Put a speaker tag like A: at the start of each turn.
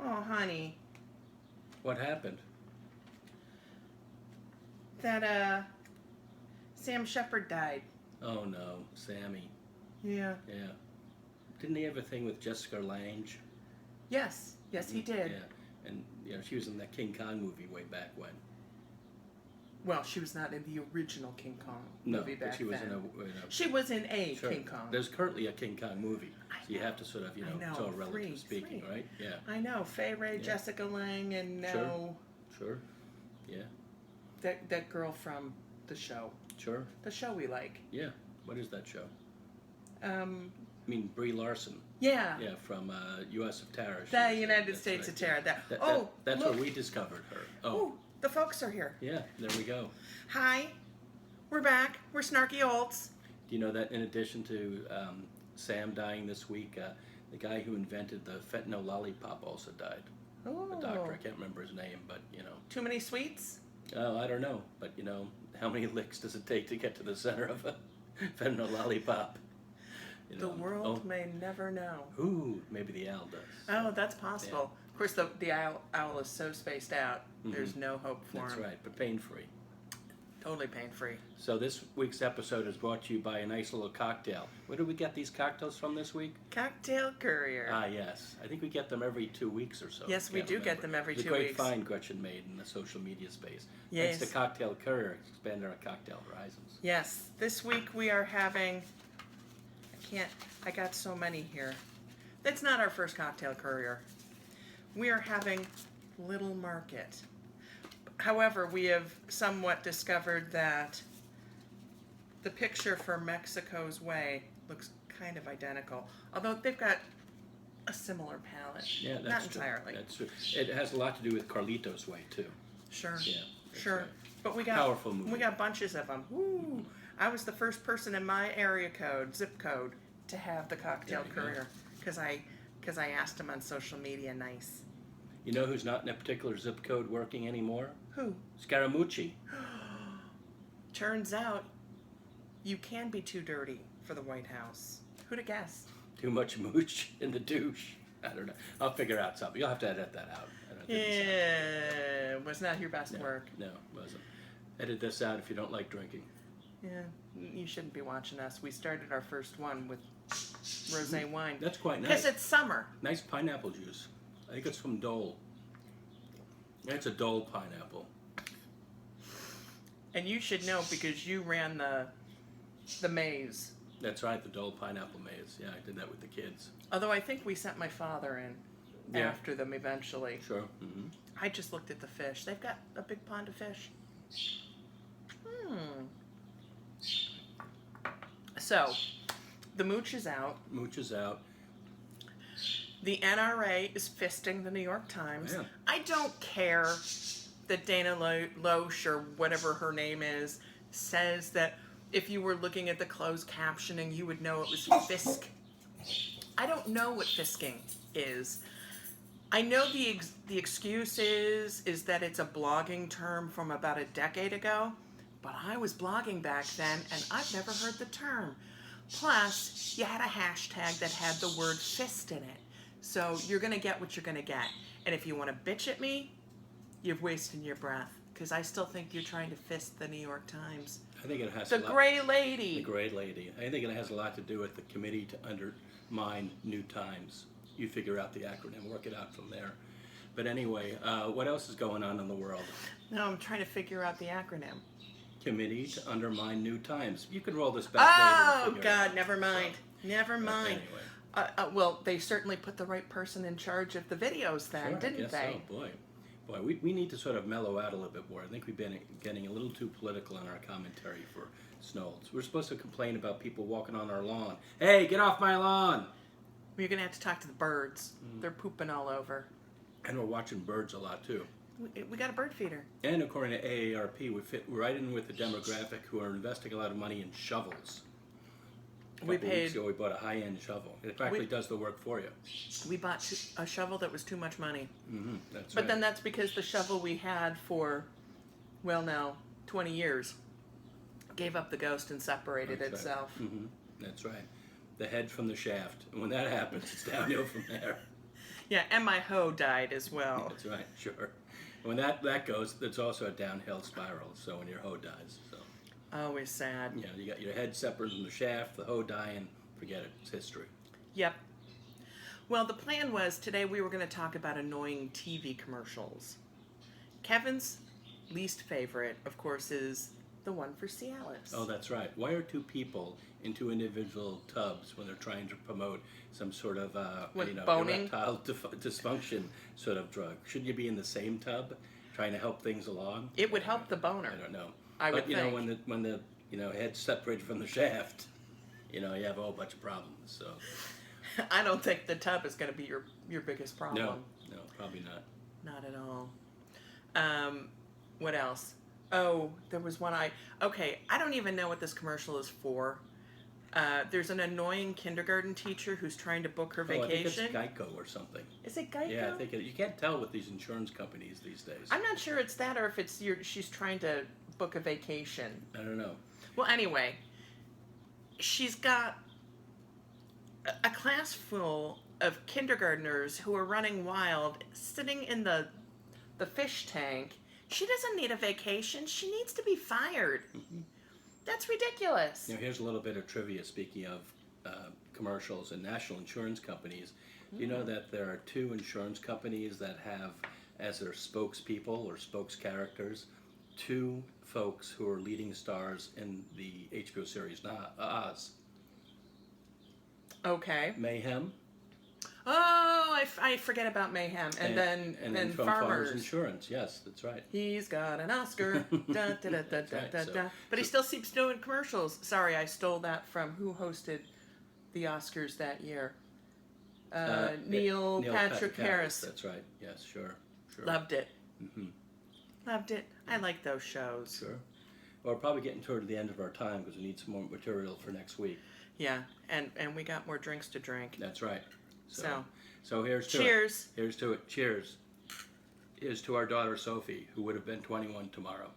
A: Oh, honey.
B: What happened?
A: That, Sam Shepard died.
B: Oh no, Sammy.
A: Yeah.
B: Yeah. Didn't he have a thing with Jessica Lange?
A: Yes. Yes, he did.
B: Yeah. And she was in that King Kong movie way back when.
A: Well, she was not in the original King Kong movie back
B: but she was
A: then.
B: She
A: was in a
B: sure.
A: King Kong.
B: There's currently a King Kong movie, so you have to sort of, it's all relative speaking, right? Yeah.
A: I know. Fay Ray, Jessica Lange, and now...
B: Sure. Yeah.
A: That girl from the show.
B: Sure.
A: The show we like.
B: Yeah. What is that show?
A: I
B: mean, Brie Larson.
A: Yeah.
B: Yeah, from U.S. of Tara.
A: The United States of Tara.
B: That's
A: look.
B: where we discovered her.
A: Oh, the folks are here.
B: Yeah, there we go.
A: Hi, we're back. We're Snarky Olds.
B: Do you know that in addition to Sam dying this week, the guy who invented the fentanyl lollipop also died.
A: Oh.
B: A doctor, I can't remember his name, but
A: Too many sweets?
B: Oh, I don't know, but how many licks does it take to get to the center of a fentanyl lollipop?
A: The world may never know.
B: Ooh, maybe the owl does.
A: Oh, that's possible. Yeah. Of course, the owl is so spaced out, there's no hope for him.
B: That's right, but pain-free.
A: Totally pain-free.
B: So this week's episode is brought to you by a nice little cocktail. Where do we get these cocktails from this week?
A: Cocktail Courier.
B: Ah, yes. I think we get them every 2 weeks or so.
A: Yes, we do get them every 2 weeks.
B: It's a great find Gretchen made in the social media space.
A: Yes.
B: Thanks to Cocktail Courier, expanding our cocktail horizons.
A: Yes. This week we are having... I got so many here. That's not our first Cocktail Courier. We are having Little Market. However, we have somewhat discovered that the picture for Mexico's Way looks kind of identical. Although they've got a similar palette.
B: Yeah, that's
A: not
B: true.
A: entirely.
B: That's true. It has a lot to do with Carlito's Way, too.
A: Sure.
B: Yeah,
A: sure.
B: Right.
A: But we got
B: powerful movie.
A: We got bunches of them. Woo! I was the first person in my area code, zip code, to have the Cocktail Courier because I asked him on social media. Nice.
B: You know who's not in a particular zip code working anymore?
A: Who?
B: Scaramucci.
A: Turns out you can be too dirty for the White House. Who'd have guessed?
B: Too much mooch in the douche. I don't know. I'll figure out something. You'll have to edit that out.
A: Yeah, was not your best work.
B: No, it wasn't. Edit this out if you don't like drinking.
A: Yeah, you shouldn't be watching us. We started our first one with rosé wine.
B: That's quite nice.
A: Because it's summer.
B: Nice pineapple juice. I think it's from Dole. It's a Dole pineapple.
A: And you should know because you ran the maze.
B: That's right, the Dole pineapple maze. Yeah, I did that with the kids.
A: Although I think we sent my father in after them eventually.
B: Sure. Mm-hmm.
A: I just looked at the fish. They've got a big pond of fish. So, the mooch is out.
B: Mooch is out.
A: The NRA is fisting the New York Times.
B: Yeah.
A: I don't care that Dana Loesch, or whatever her name is, says that if you were looking at the closed captioning, you would know it was fisk. I don't know what fisking is. I know the excuse is that it's a blogging term from about a decade ago, but I was blogging back then, and I've never heard the term. Plus, you had a hashtag that had the word fist in it. So you're going to get what you're going to get. And if you want to bitch at me, you've wasted your breath. Because I still think you're trying to fist the New York Times.
B: I think it has
A: the Gray Lady.
B: The Gray Lady. I think it has a lot to do with the Committee to Undermine NYTimes. You figure out the acronym, work it out from there. But anyway, what else is going on in the world?
A: No, I'm trying to figure out the acronym.
B: Committee to Undermine NYTimes. You could roll this back later.
A: Oh, God, never mind. So, never mind.
B: Anyway.
A: Well, they certainly put the right person in charge of the videos then,
B: sure,
A: didn't they?
B: So, boy, we need to sort of mellow out a little bit more. I think we've been getting a little too political in our commentary for Snolds. We're supposed to complain about people walking on our lawn. Hey, get off my lawn!
A: You're going to have to talk to the birds. They're pooping all over.
B: And we're watching birds a lot, too.
A: We got a bird feeder.
B: And according to AARP, we fit right in with the demographic who are investing a lot of money in shovels.
A: We paid.
B: We bought a high-end shovel. It practically does the work for you.
A: We bought a shovel that was too much money.
B: Mm-hmm, that's
A: but
B: right.
A: Then that's because the shovel we had for, well, now 20 years, gave up the ghost and separated itself.
B: Right. Mm-hmm. That's right. The head from the shaft. And when that happens, it's downhill from there.
A: Yeah, and my hoe died as well.
B: That's right, sure. When that goes, it's also a downhill spiral. So when your hoe dies, so
A: Always sad.
B: you know, you got your head separate from the shaft, the hoe dying, forget it, it's history.
A: Yep. Well, the plan was today we were going to talk about annoying TV commercials. Kevin's least favorite, of course, is the one for Cialis.
B: Oh, that's right. Why are two people in two individual tubs when they're trying to promote some sort of
A: boning?
B: erectile dysfunction sort of drug? Shouldn't you be in the same tub trying to help things along?
A: It would help the boner.
B: I don't know.
A: I would
B: but you
A: think.
B: know when the head's separated from the shaft, you have a whole bunch of problems. So
A: I don't think the tub is going to be your biggest problem.
B: no, probably not.
A: Not at all. What else? Oh, there was one I don't even know what this commercial is for. There's an annoying kindergarten teacher who's trying to book her vacation.
B: I think it's Geico or something.
A: Is it Geico?
B: Yeah, I think you can't tell with these insurance companies these days.
A: I'm not sure it's that or if it's she's trying to book a vacation.
B: I don't know.
A: Well, anyway, she's got a class full of kindergartners who are running wild, sitting in the fish tank. She doesn't need a vacation. She needs to be fired.
B: Mm-hmm.
A: That's ridiculous.
B: Here's a little bit of trivia. Speaking of commercials and national insurance companies, you know that there are two insurance companies that have as their spokespeople or spokes characters two folks who are leading stars in the HBO series Oz.
A: Okay.
B: Mayhem.
A: Oh, I forget about Mayhem. And then
B: from
A: Farmers.
B: Insurance. Yes, that's right.
A: He's got an Oscar. Da, da, da, da, da,
B: right.
A: da, da. But he still keeps doing commercials. Sorry, I stole that from who hosted the Oscars that year. Neil Patrick Harris.
B: That's right. Yes, sure.
A: Loved it.
B: Mm-hmm.
A: Loved it. I like those shows.
B: Sure. Well, we're probably getting toward the end of our time because we need some more material for next week.
A: Yeah, and we got more drinks to drink.
B: That's right.
A: So
B: here's to
A: cheers.
B: it. Here's to it. Cheers. Here's to our daughter Sophie, who would have been 21 tomorrow.